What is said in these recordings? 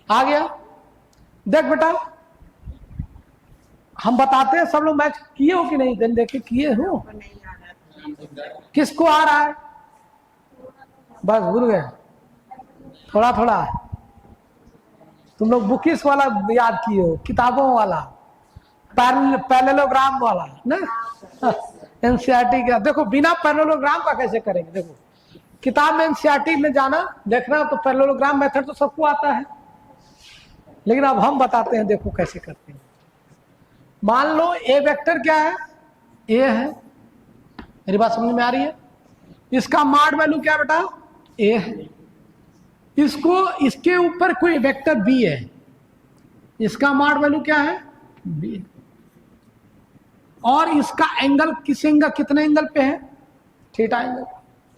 आ गया। देख बेटा, हम बताते हैं, सब लोग मैच किए हो कि नहीं, दिन देखे किए हो? किसको आ रहा है? बस भूल गए, थोड़ा थोड़ा। तुम लोग बुकिस वाला याद किए हो, किताबों वाला, पैरेललोग्राम वाला ना, एनसीईआरटी का। देखो बिना पैरेललोग्राम का कैसे करेंगे? देखो किताब में एनसीईआरटी में जाना देखना, तो पैरेललोग्राम मेथड तो सबको आता है, लेकिन अब हम बताते हैं, देखो कैसे करते हैं। मान लो ए वेक्टर क्या है? ए है। मेरी बात समझ में आ रही है? इसका मॉड वैल्यू क्या बेटा? ए है। इसको इसके ऊपर कोई वेक्टर बी है, इसका मॉड वैल्यू क्या है? बी। और इसका एंगल किस एंगल, कितने एंगल पे है? Theta angle.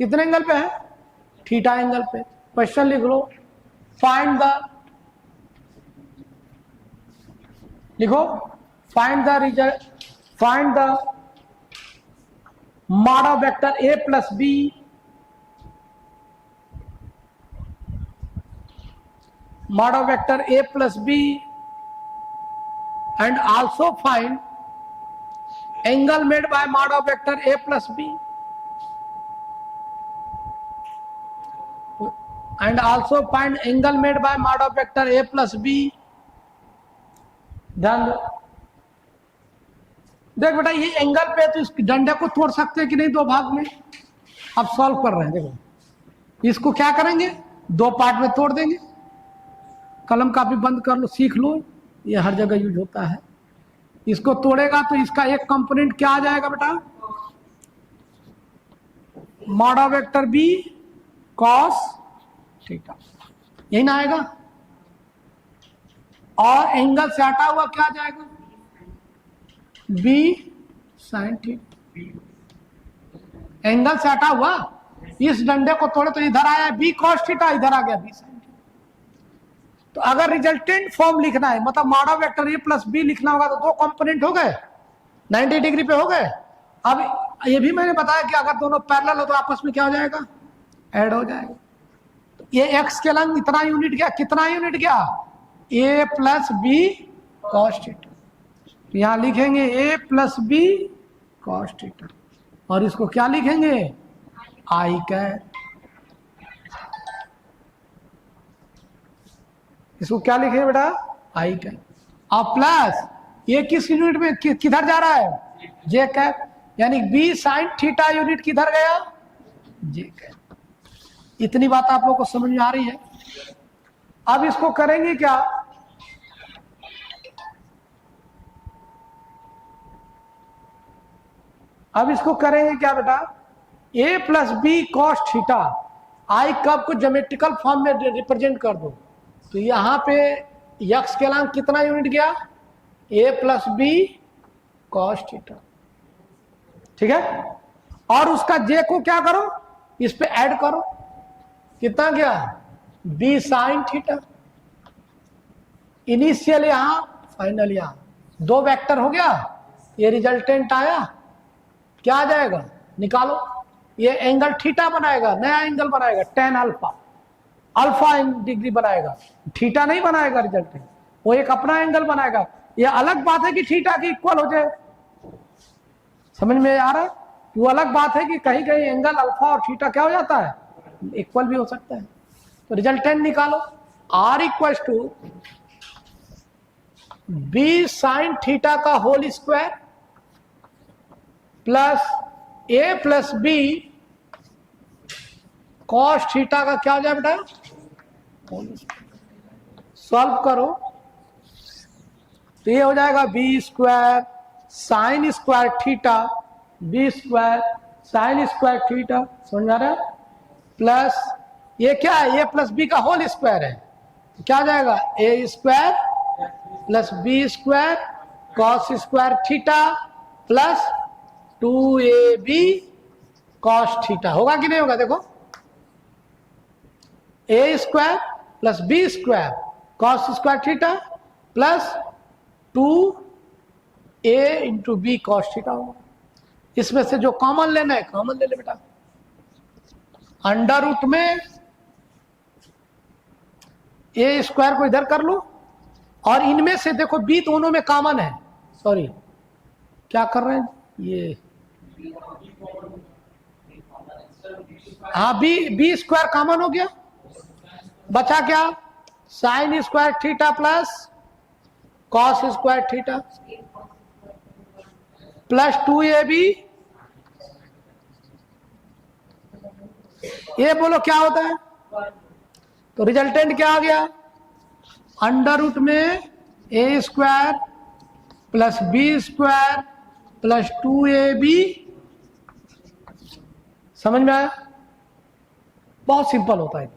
कितने एंगल पे है? थीटा एंगल पे। क्वेश्चन लिख लो, फाइंड द, लिखो find the result, find the mod of vector A plus B, mod of vector a plus b, and also find angle made by mod of vector a plus b, and also find angle made by mod of vector a plus b। ध्यान दो, देख बेटा ये angle पे तो इस डंडे को तोड़ सकते हैं कि नहीं, दो भाग में। अब सॉल्व कर रहे हैं, देखो इसको क्या करेंगे, दो पार्ट में तोड़ देंगे। कलम कापी बंद कर लो, सीख लो, ये हर जगह यूज होता है। इसको तोड़ेगा तो इसका एक कंपोनेंट क्या आ जाएगा बेटा? Mod of vector B cos theta, यही ना आएगा। और एंगल से हटा हुआ क्या आ जाएगा? B sine theta. एंगल से हटा हुआ, इस डंडे को तोड़े तो इधर आया बी कॉस थीटा, इधर आ गया बी साइन। तो अगर रिजल्टेंट फॉर्म लिखना है, मतलब mod of vector A plus B लिखना होगा, तो दो कंपोनेंट हो गए, 90 डिग्री पे हो गए। अब ये भी मैंने बताया कि अगर दोनों पैरेलल हो तो आपस में क्या हो जाएगा? ऐड हो जाएगा। तो ये एक्स के लंग इतना यूनिट गया, कितना यूनिट गया? ए प्लस बी कॉस थीटा। तो यहां लिखेंगे ए प्लस बी कॉस थीटा, और इसको क्या लिखेंगे? आई कैट। इसको क्या लिखे बेटा? आई कैप। और प्लस ये किस यूनिट में किधर जा रहा है? जे कैप। यानी बी साइन थीटा यूनिट किधर गया? जे कैप। इतनी बात आप लोग को समझ में आ रही है? अब इसको करेंगे क्या? अब इसको करेंगे क्या बेटा? ए प्लस बी कॉस थीटा, आई कब को ज्योमेट्रिकल फॉर्म में रिप्रेजेंट कर दो। तो यहां पे यक्स के लंग कितना यूनिट गया? ए प्लस बी कॉस थीटा, ठीक है। और उसका जे को क्या करो? इस पे ऐड करो, कितना गया? B sine theta. इनिशियल यहां, फाइनल यहां, दो वेक्टर हो गया। ये रिजल्टेंट आया, क्या आ जाएगा? निकालो। ये एंगल थीटा बनाएगा, नया एंगल बनाएगा, tan अल्फा, अल्फा डिग्री बनाएगा, थीटा नहीं बनाएगा रिजल्टेंट, वो एक अपना एंगल बनाएगा। ये अलग बात है कि थीटा की इक्वल हो जाए, समझ में आ रहा है? वो अलग बात है कि कहीं कहीं एंगल अल्फा और थीटा क्या हो जाता है? इक्वल भी हो सकता है। तो रिजल्टेंट निकालो, R equal to B sine theta का whole square plus A plus B cos theta का क्या हो जाए बेटा? सॉल्व करो तो ये हो जाएगा B square sine square theta, B square sine square theta, समझ आ रहा है? प्लस ये क्या है? ए प्लस बी का होल स्क्वायर है, तो क्या हो जाएगा? A square plus B square cos square theta plus 2ab cos theta. होगा कि नहीं होगा? देखो, A square plus B square cos square theta plus 2a into B cos theta होगा। इसमें से जो कॉमन लेना है कॉमन ले ले बेटा। अंडर रूट में ए स्क्वायर को इधर कर लो और इनमें से देखो बी दोनों में कॉमन है, सॉरी क्या कर रहे हैं ये, हाँ बी स्क्वायर कॉमन हो गया, बचा क्या sign square theta plus cos square theta plus 2ab, ये बोलो क्या होता है, तो रिजल्टेंट क्या आ गया अंडर रूट में A square plus B square plus 2ab। समझ में आया, बहुत सिंपल होता है।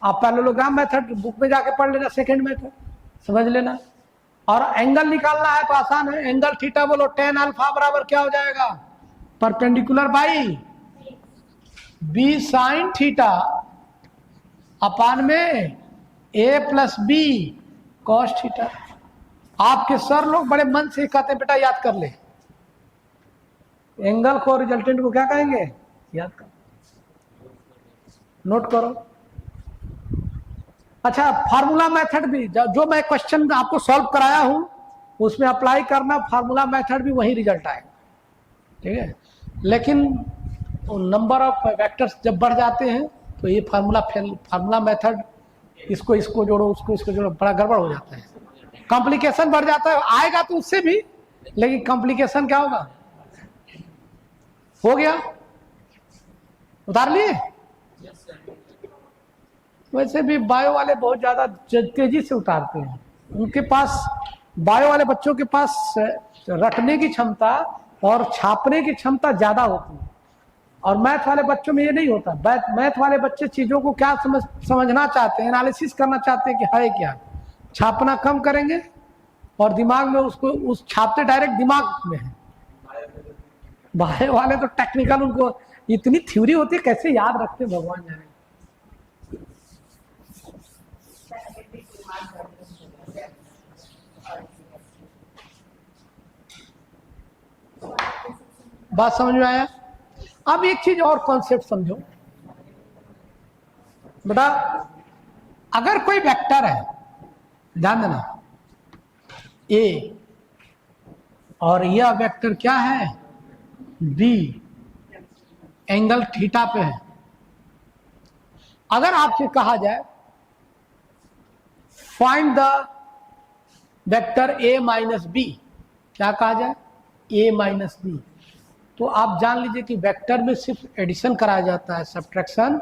आप पैरेललोग्राम मेथड बुक में जाके पढ़ लेना, सेकंड मेथड समझ लेना। और एंगल निकालना है तो आसान है, एंगल थीटा बोलो tan अल्फा बराबर क्या हो जाएगा perpendicular by B sine theta upon में A plus B cos theta. आपके सर लोग बड़े मन से कहते हैं बेटा याद कर ले, एंगल को रिजल्टेंट को क्या कहेंगे याद कर, नोट करो। अच्छा फार्मूला मेथड भी जो मैं क्वेश्चन आपको सॉल्व कराया हूं उसमें अप्लाई करना, फार्मूला मेथड भी वही रिजल्ट आएगा, ठीक है। लेकिन नंबर ऑफ वेक्टर्स जब बढ़ जाते हैं तो ये फार्मूला मेथड इसको जोड़ो इसको जोड़ो, बड़ा गड़बड़ हो जाता है, कॉम्प्लिकेशन बढ़ जाता है। आएगा तो उससे भी, लेकिन कॉम्प्लिकेशन क्या होगा, हो गया उतार लिए। वैसे भी बायो वाले बहुत ज्यादा तेजी से उतारते हैं, उनके पास बायो वाले बच्चों के पास रटने की क्षमता और छापने की क्षमता ज्यादा होती है, और मैथ वाले बच्चों में ये नहीं होता। मैथ वाले बच्चे चीजों को क्या समझना चाहते हैं, एनालिसिस करना चाहते हैं कि है क्या, छापना कम करेंगे और दिमाग में उसको उस छापते डायरेक्ट दिमाग में है। बायो वाले तो टेक्निकल, उनको इतनी थ्योरी होती है कैसे याद रखते भगवान जाने। बात समझ में आया। अब एक चीज और कॉन्सेप्ट समझो बेटा, अगर कोई वेक्टर है, ध्यान देना ए, और यह वेक्टर क्या है बी, एंगल थीटा पे है। अगर आपसे कहा जाए find the vector A minus B, क्या कहा जाए ए माइनस बी, तो आप जान लीजिए कि वेक्टर में सिर्फ एडिशन कराया जाता है, सब्ट्रैक्शन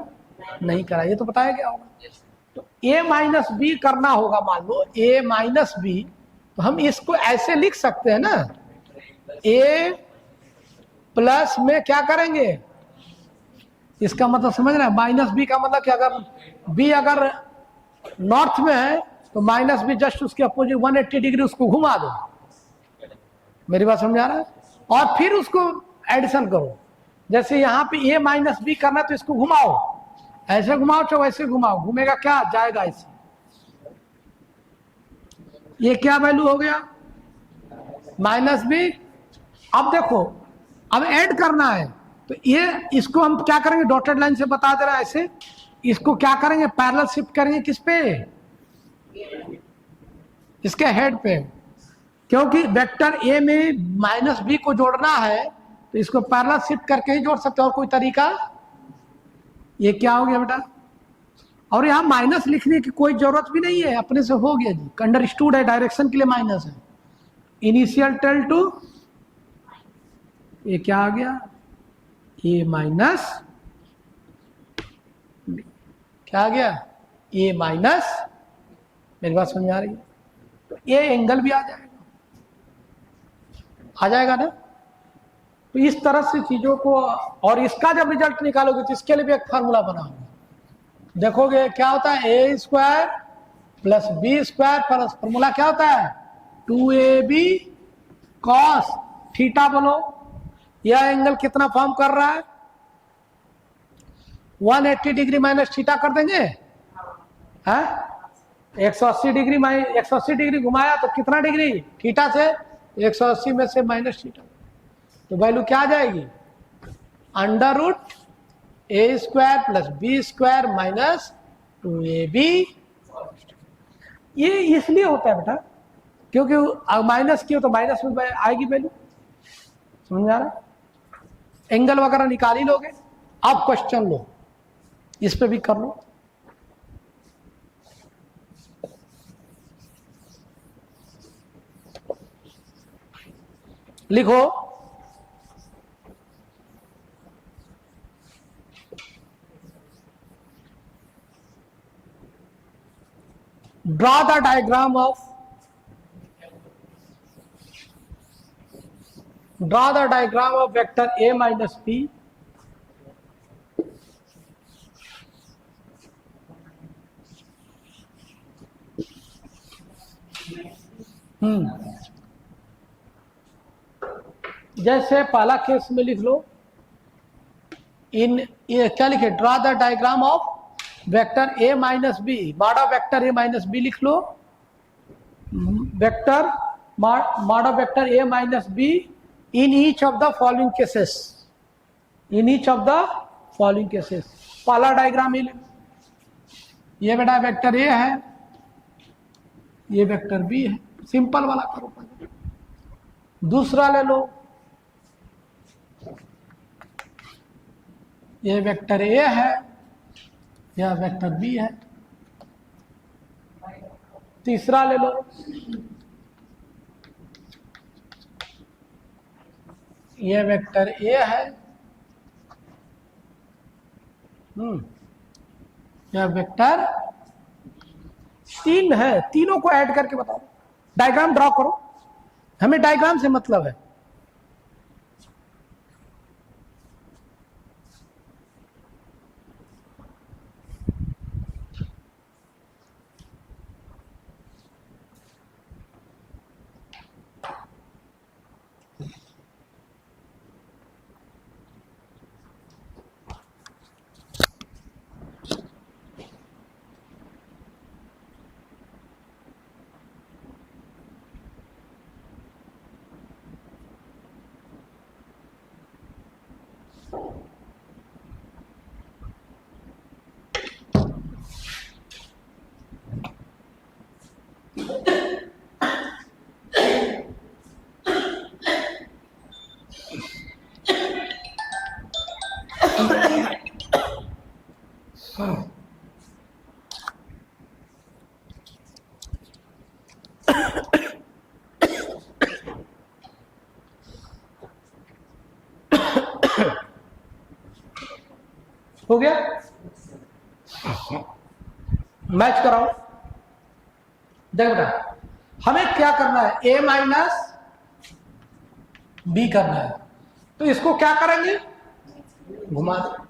नहीं कराया। ये तो बताया गया होगा। तो ए माइनस बी करना होगा, मान लो ए माइनस बी, तो हम इसको ऐसे लिख सकते हैं ना, ए प्लस में क्या करेंगे, इसका मतलब समझ रहे हैं, माइनस बी का मतलब कि अगर बी अगर नॉर्थ में है तो माइनस बी जस्ट उसके अपोजिट 180 डिग्री उसको घुमा दो। मेरी बात समझ आ रहा है। और फिर उसको एडिशन करो, जैसे यहाँ पे ए माइनस बी करना तो इसको घुमाओ, ऐसे घुमाओ तो वैसे घुमाओ, घूमेगा क्या जाएगा ऐसे। ये क्या वैल्यू हो गया माइनस बी। अब देखो अब ऐड करना है तो ये इसको हम क्या करेंगे, डॉटेड लाइन से बता दे रहा है ऐसे, इसको क्या करेंगे पैरेलल शिफ्ट करेंगे किस पे, इसके हेड पे, क्योंकि वेक्टर ए में माइनस बी को जोड़ना है तो इसको पैरेलल शिफ्ट करके ही जोड़ सकते हो, और कोई तरीका। ये क्या हो गया बेटा, और यहाँ माइनस लिखने की कोई जरूरत भी नहीं है, अपने से हो गया जी, अंडरस्टूड है, डायरेक्शन के लिए माइनस है। इनिशियल टेल टू ये क्या आ गया ए माइनस, क्या आ गया ए माइनस। मेरी बात समझ आ रही है, तो ए एंगल भी आ जाएगा ना। तो इस तरह से चीजों को, और इसका जब रिजल्ट निकालोगे तो इसके लिए भी एक फार्मूला बनाओगे, देखोगे क्या होता है A square plus B square plus formula क्या होता है 2ab कॉस थीटा। बोलो यह एंगल कितना फॉर्म कर रहा है 180 डिग्री माइनस थीटा कर देंगे, है 180 डिग्री 180 डिग्री घुमाया तो कितना डिग्री थीटा से 180 में से माइनस थीटा, तो वैल्यू क्या आ जाएगी under root A square plus B square minus 2ab ये इसलिए होता है बेटा क्योंकि माइनस की हो तो माइनस में आएगी वैल्यू, समझ आ रहा है? एंगल वगैरह निकाल ही लोगे। अब क्वेश्चन लो, इस पे भी कर लो। लिखो draw the diagram of vector a minus b जैसे पहला केस में लिख लो, ये क्या लिखे, draw the diagram of vector a minus B, mod vector a minus B लिख लो, vector mod vector a minus B in each of the following cases, in each of the following cases. पहला diagram ये बेटा vector a है, ये vector b है, simple वाला करो। दूसरा ले लो, ये वेक्टर a है, यह वेक्टर b है। तीसरा ले लो, ये वेक्टर a है, यह वेक्टर 3 है। तीनों को ऐड करके बताओ, डायग्राम ड्रॉ करो, हमें डायग्राम से मतलब है। हो गया, मैच कराओ। देख बेटा, हमें क्या करना है, a माइनस बी करना है, तो इसको क्या करेंगे, घुमा दे।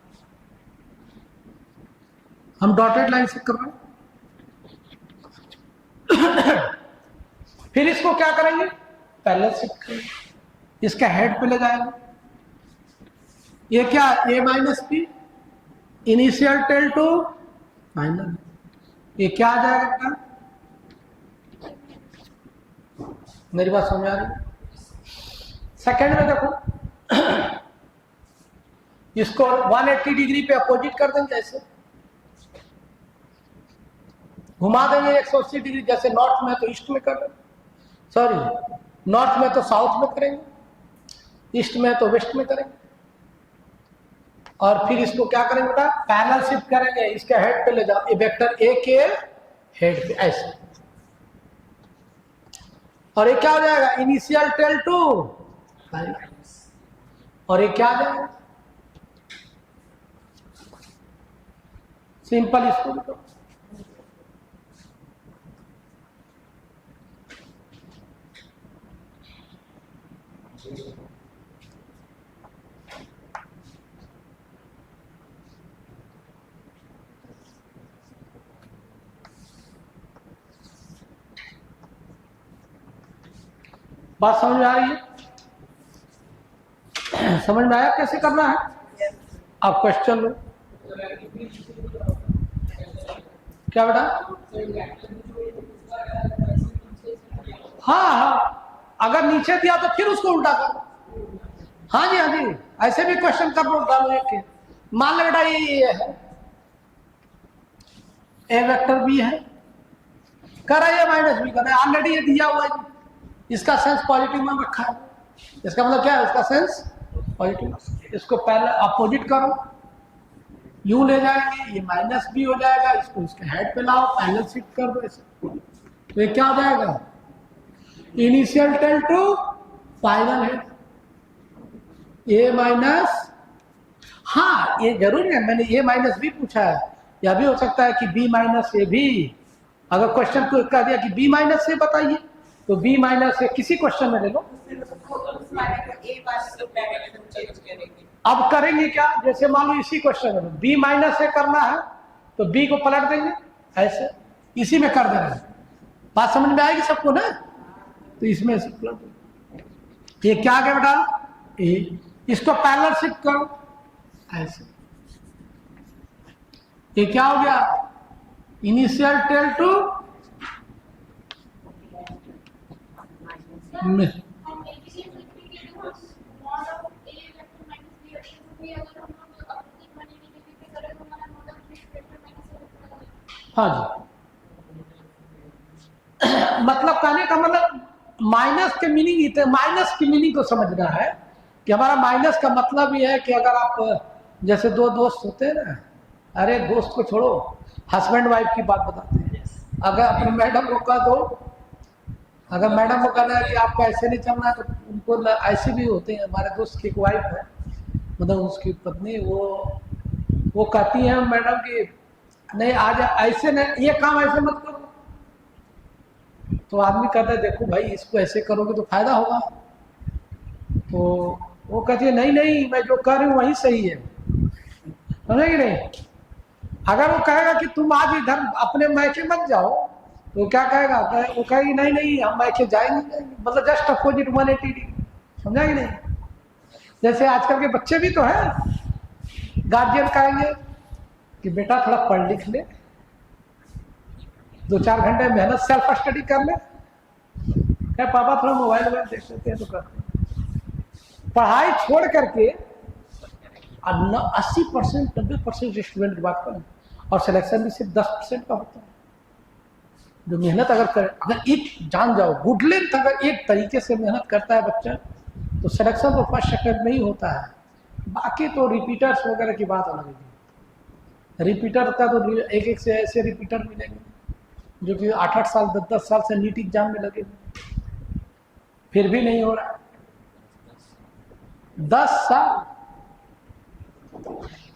हम डॉटेड लाइन से कर रहे हैं। फिर इसको क्या करेंगे, पैरेलल शिफ्ट करेंगे, इसका हेड पे ले जाएंगे। ये क्या, a minus B initial tail to final, ये क्या आ जाएगा बेटा, मेरी बात समझ आ रही? सेकेंड में देखो, इसको 180 डिग्री पे अपोजिट कर देंगे, ऐसे घुमा देंगे 180 डिग्री, जैसे नॉर्थ में तो ईस्ट में कर देंगे, सॉरी नॉर्थ में तो साउथ में करेंगे, ईस्ट में तो वेस्ट में करेंगे। और फिर इसको क्या करेंगे बेटा, पैरेलल शिफ्ट करेंगे, इसके हेड पे ले जाओ, ये वेक्टर ए के हेड पे ऐसे, और ये क्या हो जाएगा, इनिशियल टेल टू फाइनल, और ये क्या आ जाएगा, सिंपल। इसको लिखो, बात समझ में आ रही है? समझ में आया कैसे करना है? आप क्वेश्चन लो। क्या बेटा? हाँ, अगर नीचे दिया तो फिर उसको उल्टा करो। हाँ जी, हाँ जी, ऐसे भी क्वेश्चन कर लो, डालो एक। मान लो बेटा ये है, ए वेक्टर बी है, कह रहा है ये माइनस बी, कर रहा है ऑलरेडी ये दिया हुआ है, इसका सेंस पॉजिटिव में रखा है, इसका मतलब क्या है, इसका सेंस पॉजिटिव। इसको पहले अपोजिट करो, यूं ले जाएंगे, ये माइनस बी हो जाएगा, इसको इसके हेड पे लाओ, पैरेलल शिफ्ट कर दो ऐसे, तो ये क्या हो जाएगा, initial tail to final head, A minus, हाँ ये जरूर है, मैंने ए माइनस बी पूछा है, यह भी हो सकता है कि बी माइनस ए भी, अगर क्वेश्चन को कह दिया कि बी माइनस ए बताइए, तो बी माइनस ए किसी क्वेश्चन में ले लो। अब करेंगे क्या, जैसे मान लो इसी क्वेश्चन में बी माइनस ए करना है, तो बी को पलट देंगे ऐसे, इसी में कर देना, बात समझ में आएगी सबको ना, तो इसमें से पलट दो, ये क्या आ गया बेटा, ए, इसको पैरेलल शिफ्ट करो ऐसे, ये क्या हो गया, इनिशियल टेल टू हाँ जी, मतलब कहने का मतलब माइनस के मीनिंग, माइनस की मीनिंग को समझना है कि हमारा माइनस का मतलब ये है कि अगर आप जैसे दो दोस्त होते हैं ना, अरे दोस्त को छोड़ो, हस्बैंड वाइफ की बात बताते हैं, अगर अपनी मैडम को कह दो, अगर मैडम को कहना है कि आपको ऐसे नहीं चलना है, तो उनको ऐसे भी होते हैं, हमारे दोस्त की एक वाइफ है, मतलब उसकी पत्नी, वो कहती है मैडम की नहीं आज ऐसे नहीं, ये काम ऐसे मत करो, तो आदमी कहता है देखो भाई इसको ऐसे करोगे तो फायदा होगा, तो वो कहती है नहीं नहीं मैं जो कर रही हूँ वही सही है, समझेगी नहीं। अगर वो कहेगा कि तुम आज इधर अपने मैके मत जाओ, तो क्या कहेगा, वो कहेगी नहीं नहीं हम मैके जाएंगे, मतलब जस्ट अपोजिट 180 डिग्री, समझेगी नहीं। जैसे आजकल के बच्चे भी तो है, गार्जियन कहेंगे कि बेटा थोड़ा पढ़ लिख ले, 2-4 घंटे मेहनत सेल्फ स्टडी कर ले, क्या पापा थोड़ा मोबाइल वोबाइल देख लेते हैं तो करते हैं। पढ़ाई छोड़ करके 80% 90% स्टूडेंट की बात करें, और सिलेक्शन भी सिर्फ 10% का होता है। जो मेहनत अगर करे, अगर एक जान जाओ गुड लेंथ, अगर एक तरीके से मेहनत करता है बच्चा, तो सिलेक्शन तो फर्स्ट सेकंड में ही होता है, बाकी तो रिपीटर्स वगैरह की बात अलग है। रिपीटर का तो एक से ऐसे रिपीटर मिलेंगे जो कि 8-8 साल 10-10 साल से नीट एग्जाम में लगे, फिर भी नहीं हो रहा, 10 साल।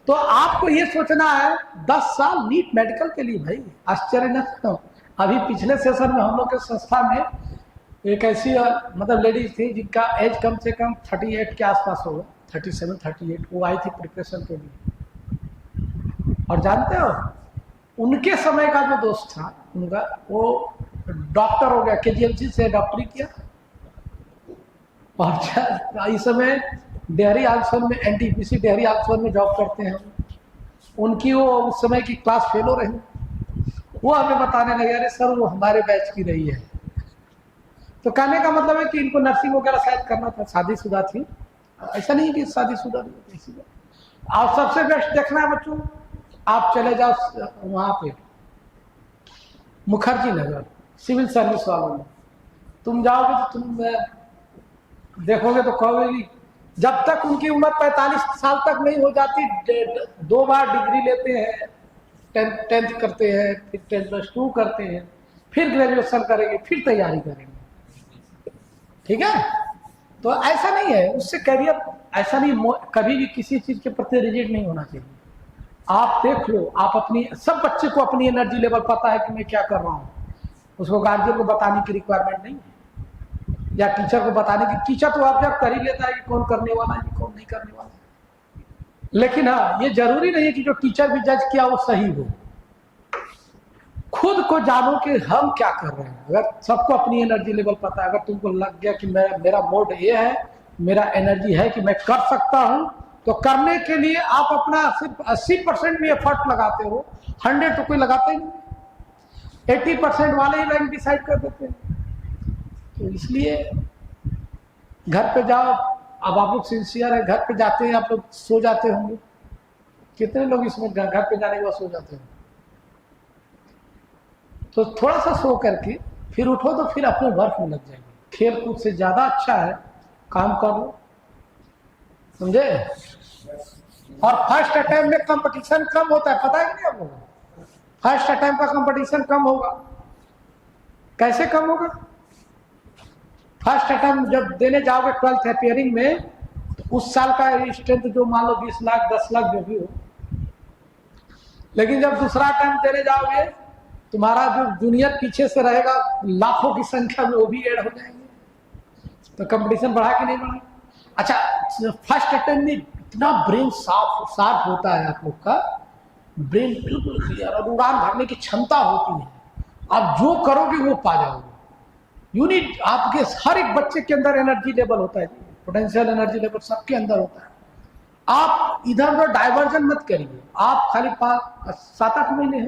तो आपको ये सोचना है 10 साल नीट मेडिकल के लिए, भाई आश्चर्य न सुनो। अभी पिछले सेशन में हम लोग के संस्था में एक ऐसी मतलब लेडीज थी जिनका एज कम से कम 38 के आसपास होगा, 37-38, वो आई थी प्रिपरेशन के लिए। और जानते हो उनके समय का जो दोस्त था उनका, वो डॉक्टर हो गया, KGMC से डॉक्टरी किया, और इस समय डेयरी आल्सोन में, NTPC डेयरी आल्सोन में जॉब करते हैं। उनकी वो उस समय की क्लास फेलो रही, वो हमें बताने लगे अरे सर वो हमारे बैच की रही है। तो कहने का मतलब है कि इनको नर्सिंग वगैरह शायद करना था, शादीशुदा थी, ऐसा नहीं कि शादीशुदा नहीं। और सबसे बेस्ट देखना है बच्चों, आप चले जाओ वहां पे मुखर्जी नगर सिविल सर्विस वालों में, तुम जाओगे तो तुम देखोगे तो कहोगे जब तक उनकी उम्र 45 साल तक नहीं हो जाती, 2 बार डिग्री लेते हैं, 10th करते हैं, फिर 10+2 करते हैं, फिर ग्रेजुएशन करेंगे, फिर तैयारी करेंगे, ठीक है। तो ऐसा नहीं है, उससे करियर ऐसा नहीं, कभी भी किसी चीज के प्रति रिजिड नहीं होना चाहिए। आप देख लो, आप अपनी, सब बच्चे को अपनी एनर्जी लेवल पता है कि मैं क्या कर रहा हूँ, उसको गार्जियन को बताने की रिक्वायरमेंट नहीं है, या टीचर को बताने की। टीचर तो ऑब्जर्व कर ही लेता है कि कौन करने वाला है कौन नहीं करने वाला है। लेकिन हाँ, ये जरूरी नहीं है कि जो टीचर भी जज किया वो सही हो। खुद को जानो कि हम क्या कर रहे हैं। अगर सबको अपनी एनर्जी लेवल पता है, अगर तुमको लग गया कि मेरा मोड ये है, मेरा एनर्जी है कि मैं कर सकता हूं, तो करने के लिए आप अपना सिर्फ 80% भी एफर्ट लगाते हो, 100 तो कोई लगाते ही नहीं, 80% वाले ही रैंक डिसाइड कर देते हैं। तो इसलिए घर पे जाओ, अब आप लोग सिंसियर है, घर पे जाते हैं आप लोग सो जाते होंगे, कितने लोग इसमें घर पे जाने के बाद सो जाते हैं? तो थोड़ा सा सो करके फिर उठो तो फिर अपने वर्क में लग जाएंगे। खेल कूद से ज्यादा अच्छा है काम कर लो, समझे। और फर्स्ट अटेम्प्ट में कंपटीशन कम होता है, पता है कि नहीं आप लोगों को? फर्स्ट अटेम्प्ट का कंपटीशन कम होगा। कैसे कम होगा? फर्स्ट अटेम्प्ट जब देने जाओगे 12th अपियरिंग में, तो उस साल का स्ट्रेंथ जो मान लो 20 लाख 10 लाख जो भी हो, लेकिन जब दूसरा अटेम्प्ट देने जाओगे तुम्हारा जो जूनियर पीछे से रहेगा लाखों की संख्या में, वो भी ऐड हो जाएंगे। तो कंपटीशन बढ़ा कि नहीं बढ़ा? अच्छा, फर्स्ट अटेम्प्ट में इतना ब्रेन शार्प होता है, आप लोग का ब्रेन बिल्कुल क्लियर और उड़ान भरने की क्षमता होती है। आप जो करोगे वो पा जाओगे। यूनिट आपके हर एक बच्चे के अंदर एनर्जी लेवल होता है, पोटेंशियल एनर्जी लेवल सबके अंदर होता है। आप इधर उधर डाइवर्जन मत करिए। आप खाली 7-8 महीने